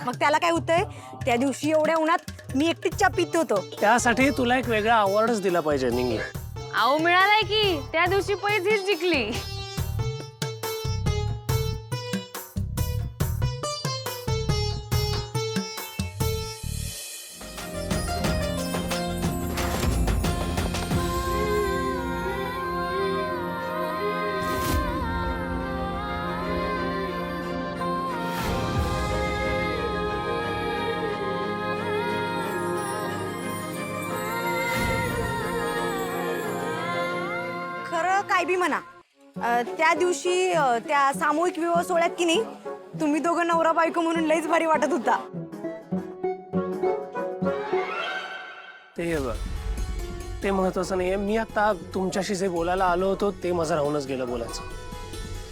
मग त्याला काय होतंय, त्या दिवशी एवढ्या उन्हात मी एकटीच चहा पित होतो. त्यासाठी तुला एक वेगळा अवॉर्डच दिला पाहिजे निंगी. अहो मिळालाय की, त्या दिवशी पैज हीच जिंकली. खरं काय बी म्हणा, त्या दिवशी त्या सामूहिक विवाह सोहळ्यात की नाही, तुम्ही दोघं नवरा बायको म्हणून लईच भारी वाटत होता. ते बघ, ते महत्वाचं नाहीये. मी आता तुमच्याशी जे बोलायला आलो होतो ते माझं राहूनच गेलं बोलायचं.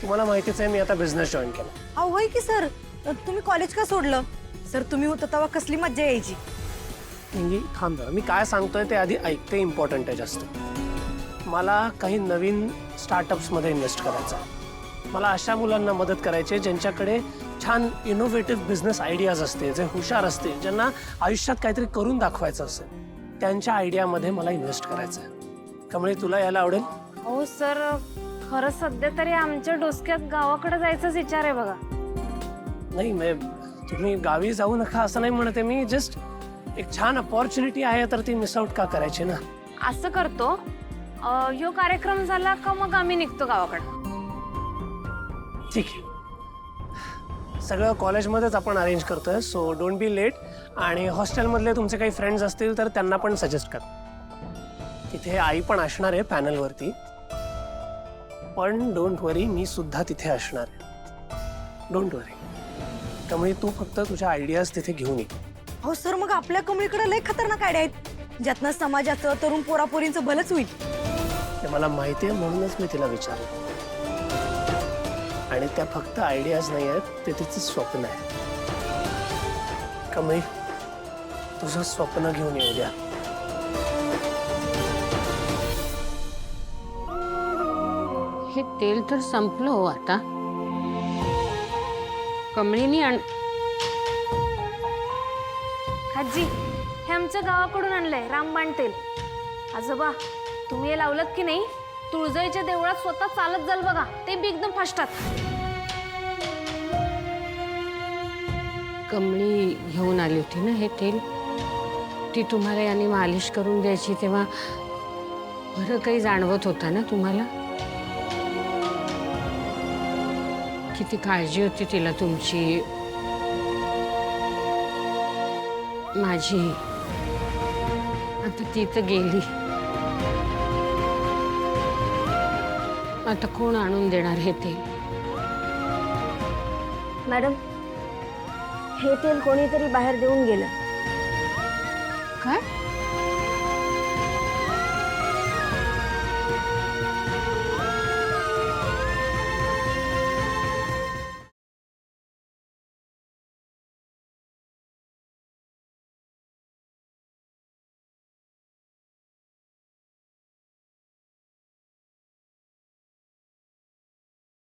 तुम्हाला माहितीच आहे मी आता बिझनेस जॉईन केला. अहो होय की सर, तुम्ही कॉलेज का सोडलं? सर तुम्ही होता तेव्हा कसली मज्जा यायची. निंगी थांब जरा, मी काय सांगतोय ते आधी ऐकते, इम्पॉर्टंट आहे जास्त. मला काही नवीन स्टार्टअप्समध्ये इन्व्हेस्ट करायचं आहे. मला अशा मुलांना मदत करायची ज्यांच्याकडे छान इनोव्हेटिव्ह बिझनेस आयडियाज असते, जे हुशार असते, ज्यांना आयुष्यात काहीतरी करून दाखवायचं असेल, त्यांच्या आयडियामध्ये मला इन्व्हेस्ट करायचं आहे. त्यामुळे तुला यायला आवडेल? हो सर, खरं सध्या तरी आमच्या डोसक्यात गावाकडे जायचाच विचार आहे बघा. नाही तुम्ही गावी जाऊ नका असं नाही म्हणते मी. जस्ट एक छान अपॉर्च्युनिटी आहे तर ती मिस आउट का करायची ना. असं करतो, ह्यो कार्यक्रम झाला का मग आम्ही निघतो गावाकडे. ठीक आहे, सगळं कॉलेजमध्येच आपण अरेंज करतोय, सो डोंट बी लेट. आणि हॉस्टेलमधले तुमचे काही फ्रेंड्स असतील तर त्यांना पण सजेस्ट कर. तिथे आई पण असणार आहे पॅनलवरती, पण डोंट वरी, मी सुद्धा तिथे असणार आहे. डोंट वरी. त्यामुळे तू फक्त तुझ्या आयडियाज तिथे घेऊन ये. हो सर, मग आपल्या कमळीकडे लई खतरनाक आयडिया आहेत, ज्यातनं समाजाचं, तरुण पोरापोरींचं भलंच होईल. ते मला माहिती आहे, म्हणूनच मी तिला विचारलं. आणि त्या फक्त आयडियाज नाही आहेत, ते तिचं स्वप्न आहे. कमळी, तुझं स्वप्न घेऊन येऊ द्या. हे तेल तर संपलं हो आता. कमळीनी हाजी, हे आमच्या गावाकडून आणलंय रामबाण तेल. आजोबा, तुम्ही हे लावलत की नाही, तुळजाईच्या देवळात स्वतः चालत जाल बघा, ते बी एकदम फास्टात. कमळी घेऊन आली होती ना हे तेल, ती तुम्हाला याने मालिश करून द्यायची, तेव्हा बरं काही जाणवत होता ना तुम्हाला? किती काळजी होती तिला तुमची. माझी आता ती तर गेली, आता कोण आणून देणार हे तेल? मॅडम, हे तेल कोणीतरी बाहेर देऊन गेलं. काय?